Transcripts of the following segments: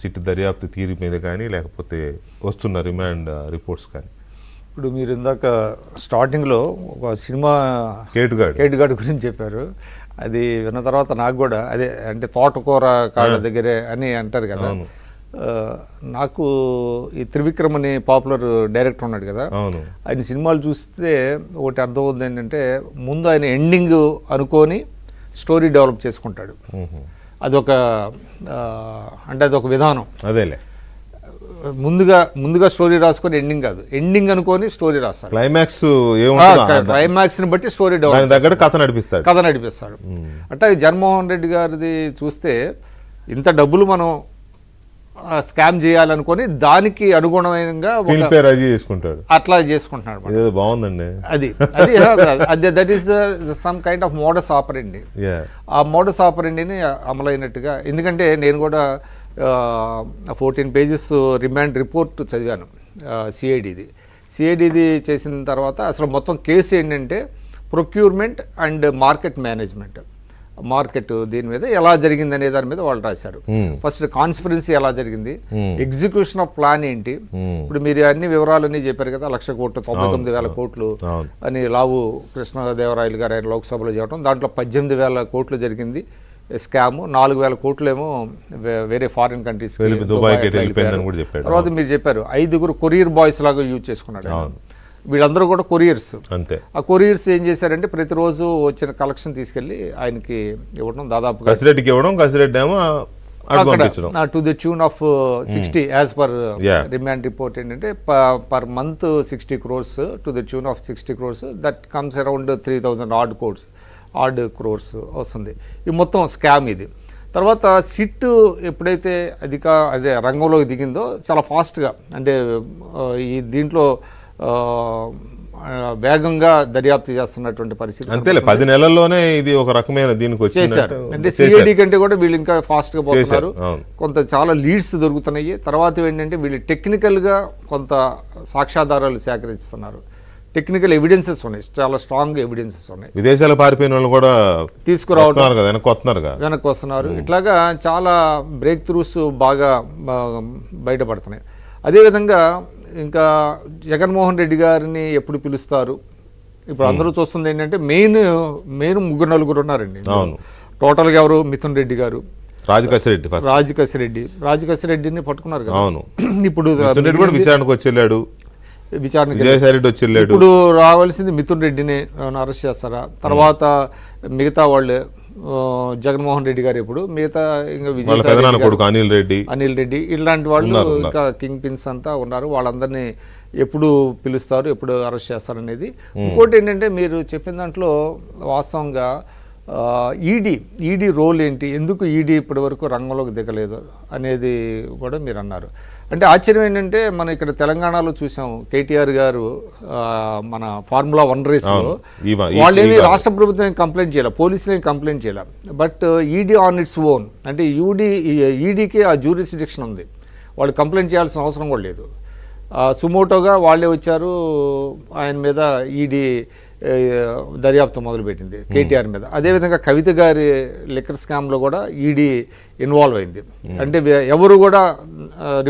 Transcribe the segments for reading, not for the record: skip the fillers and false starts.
SIT దర్యాప్తు తీరు మీద కానీ లేకపోతే వస్తున్న రిమాండ్ రిపోర్ట్స్ కానీ? ఇప్పుడు మీరు ఇందాక స్టార్టింగ్లో ఒక సినిమా కేటుగాడు గురించి చెప్పారు. అది విన్న తర్వాత నాకు కూడా అదే అంటే తోటకూర కాళ్ళ దగ్గరే అని అంటారు కదా. నాకు ఈ త్రివిక్రమ్ అని పాపులర్ డైరెక్టర్ ఉన్నాడు కదా, ఆయన సినిమాలు చూస్తే ఒకటి అర్థమవుతుంది ఏంటంటే ముందు ఆయన ఎండింగ్ అనుకొని స్టోరీ డెవలప్ చేసుకుంటాడు. అదొక అంటే అదొక విధానం. అదేలే, ముందుగా స్టోరీ రాసుకొని ఎండింగ్ కాదు, ఎండింగ్ అనుకొని స్టోరీ రాస్తారు. క్లైమాక్స్ ని బట్టి స్టోరీ డెవలప్ కథ నడిపిస్తాడు. అంటే జగన్మోహన్ రెడ్డి గారిది చూస్తే ఇంత డబ్బులు మనం స్కామ్ చేయాలనుకొని దానికి అనుగుణంగా అట్లా చేసుకుంటున్నాడు. బాగుందండి. అది that is some kind of modus ఆపరెండి. ఆ మోడస్ ఆపరెండిని అమలైనట్టుగా, ఎందుకంటే నేను కూడా 14 pages రిమాండ్ రిపోర్ట్ చదివాను సిఐడిది చేసిన తర్వాత. అసలు మొత్తం కేసు ఏంటంటే procurement and market management, market దీని మీద ఎలా జరిగింది అనే దాని మీద వాళ్ళు రాశారు. ఫస్ట్ కాన్స్పిరెన్సీ ఎలా జరిగింది, ఎగ్జిక్యూషన్ ఆఫ్ ప్లాన్ ఏంటి. ఇప్పుడు మీరు అన్ని వివరాలన్నీ చెప్పారు కదా, 1,00,000 కోట్లు 99,000 కోట్లు అని లావు కృష్ణదేవరాయలు గారు ఆయన లోక్సభలో చెప్పడం, దాంట్లో 18,000 కోట్లు జరిగింది స్కామ్, 4,000 కోట్లేమో వేరే ఫారిన్ కంట్రీస్. తర్వాత మీరు చెప్పారు 5 కొరియర్ బాయ్స్ లాగా యూజ్ చేసుకున్నాడు. వీళ్ళందరూ కూడా కొరియర్స్. అంతే. ఆ కొరియర్స్ ఏం చేశారంటే ప్రతిరోజు వచ్చిన కలెక్షన్ తీసుకెళ్లి ఆయనకి ఇవ్వడం, దాదాపు to the tune of 60 as per remand report ఏంటంటే per month 60 crores to the tune of 60 crores. That comes around 3,000 odd crores వస్తుంది. ఈ మొత్తం స్కామ్ ఇది. తర్వాత సిట్ ఎప్పుడైతే అదే రంగంలోకి దిగిందో చాలా ఫాస్ట్గా, అంటే ఈ దీంట్లో వేగంగా దర్యాప్తు చేస్తున్నటువంటి పరిస్థితి. అంతేలే, 10 నెలల్లోనే ఇది ఒక రకమైన దీనికి వచ్చేసారు. అంటే సిఐడి కంటే కూడా వీళ్ళు ఇంకా ఫాస్ట్గా పోతున్నారు. కొంత చాలా లీడ్స్ దొరుకుతున్నాయి. తర్వాత ఏంటంటే వీళ్ళు టెక్నికల్గా కొంత సాక్ష్యాధారాలు సేకరిస్తున్నారు. టెక్నికల్ ఎవిడెన్సెస్ ఉన్నాయి, చాలా స్ట్రాంగ్ ఎవిడెన్సెస్ ఉన్నాయి. విదేశాలు పారిపోయిన వాళ్ళు కూడా తీసుకురావడం వెనక్కి వస్తున్నారు. ఇట్లాగా చాలా బ్రేక్ త్రూస్ బాగా బయటపడుతున్నాయి. అదేవిధంగా ఇంకా జగన్మోహన్ రెడ్డి గారిని ఎప్పుడు పిలుస్తారు, ఇప్పుడు అందరూ చూస్తుంది ఏంటంటే మెయిన్ 3-4 ఉన్నారండి. టోటల్గా ఎవరు, మిథున్ రెడ్డి గారు, రాజకసిరెడ్డిని పట్టుకున్నారు కదా. ఇప్పుడు విచారణకు వచ్చేళ్ళాడు, ఇప్పుడు రావాల్సింది మిథున్ రెడ్డిని అరెస్ట్ చేస్తారా, తర్వాత మిగతా వాళ్ళే జగన్మోహన్ రెడ్డి గారు, ఇప్పుడు మిగతా ఇంకా అనిల్ రెడ్డి ఇలాంటి వాళ్ళు ఇంకా కింగ్ పిన్స్ అంతా ఉన్నారు. వాళ్ళందరినీ ఎప్పుడు పిలుస్తారు, ఎప్పుడు అరెస్ట్ చేస్తారు అనేది. ఇంకోటి ఏంటంటే మీరు చెప్పిన దాంట్లో వాస్తవంగా ఈడీ రోల్ ఏంటి, ఎందుకు ఈడీ ఇప్పటి వరకు రంగంలోకి దిగలేదు అనేది కూడా మీరు అన్నారు. అంటే ఆశ్చర్యం ఏంటంటే మనం ఇక్కడ తెలంగాణలో చూసాం, కేటీఆర్ గారు మన Formula 1 రేస్లో వాళ్ళేమి రాష్ట్ర ప్రభుత్వం ఏం కంప్లైంట్ చేయాలి, పోలీసులు ఏం కంప్లైంట్ చేయాలి. But ED on its own, అంటే ఈడీకి ఆ జ్యూరిస్డిక్షన్ ఉంది, వాళ్ళు కంప్లైంట్ చేయాల్సిన అవసరం కూడా లేదు. సుమోటోగా వాళ్ళే వచ్చారు, ఆయన మీద ఈడీ దర్యాప్తు మొదలుపెట్టింది కేటీఆర్ మీద. అదేవిధంగా కవిత గారి లిక్కర్ స్కామ్లో కూడా ఈడీ ఇన్వాల్వ్ అయింది. అంటే ఎవరు కూడా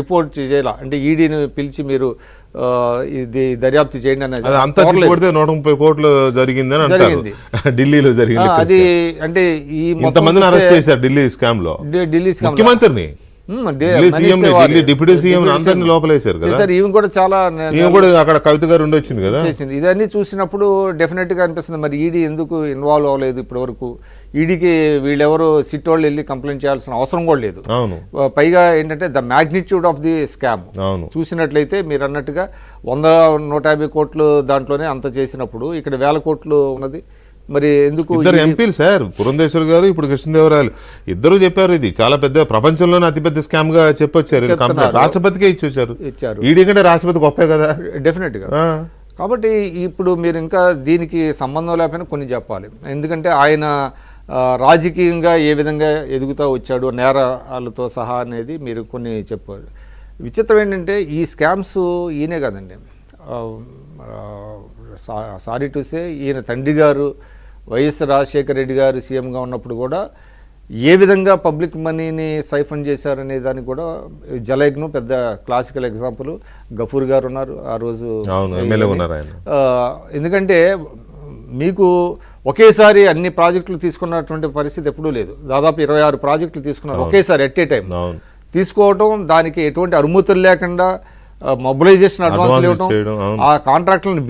రిపోర్ట్ చేయాల, అంటే ఈడీని పిలిచి మీరు ఇది దర్యాప్తు చేయండి అనేది. 130 కోట్లు జరిగింది ఢిల్లీలో జరిగింది. అది అంటే ఈ ఢిల్లీ స్కామ్ ముఖ్యమంత్రిని డిప్యూటీ సీఎం అందరినీ లోపలేశారు కదా. ఈవెన్ కూడా చాలా అక్కడ కవిత గారు ఉండొచ్చింది కదా. ఇదన్నీ చూసినప్పుడు డెఫినెట్ గా అనిపిస్తుంది, మరి ఈడీ ఎందుకు ఇన్వాల్వ్ అవ్వలేదు ఇప్పటి వరకు. ఈడీకి వీళ్ళెవరు సిట్ వాళ్ళు వెళ్ళి కంప్లైంట్ చేయాల్సిన అవసరం కూడా లేదు. పైగా ఏంటంటే the magnitude of the scam చూసినట్లయితే మీరు అన్నట్టుగా 100-150 కోట్లు దాంట్లోనే అంత చేసినప్పుడు ఇక్కడ 1000 కోట్లు ఉన్నది. మరి ఎందుకు ఎంపీలు సార్, పురంధేశ్వర్ గారు, ఇప్పుడు కృష్ణదేవరాయలు ఇద్దరు చెప్పారు ఇది చాలా పెద్ద, ప్రపంచంలోనే అతిపెద్ద స్కామ్ గా చెప్పొచ్చారు. రాష్ట్రపతికే ఇచ్చారు. ఈడీ కంటే రాష్ట్రపతి గొప్పే కదా డెఫినెట్ గా. కాబట్టి ఇప్పుడు మీరు ఇంకా దీనికి సంబంధం లేకపోయినా కొన్ని చెప్పాలి. ఎందుకంటే ఆయన రాజకీయంగా ఏ విధంగా ఎదుగుతూ వచ్చాడు నేరాలతో సహా అనేది మీరు కొన్ని చెప్పారు. విచిత్రం ఏంటంటే ఈ స్కామ్స్ ఈయనే కాదండి, సారీ టు సే ఈయన తండ్రి గారు వైఎస్ రాజశేఖర రెడ్డి గారు సీఎంగా ఉన్నప్పుడు కూడా ఏ విధంగా పబ్లిక్ మనీని సైఫన్ చేశారనే దానికి కూడా జలయజ్ఞం పెద్ద క్లాసికల్ ఎగ్జాంపుల్. గఫూర్ గారు ఉన్నారు ఆ రోజు, ఎమ్మెల్యే ఉన్నారు ఆయన. ఎందుకంటే మీకు ఒకేసారి అన్ని ప్రాజెక్టులు తీసుకున్నటువంటి పరిస్థితి ఎప్పుడూ లేదు. దాదాపు 26 ప్రాజెక్టులు తీసుకున్నారు ఒకేసారి ఎట్ ఏ టైం. తీసుకోవటం, దానికి ఎటువంటి అనుమతులు లేకుండా మొబిలైజేషన్ అడ్వాన్స్ ఇవ్వటం, ఆ కాంట్రాక్టులను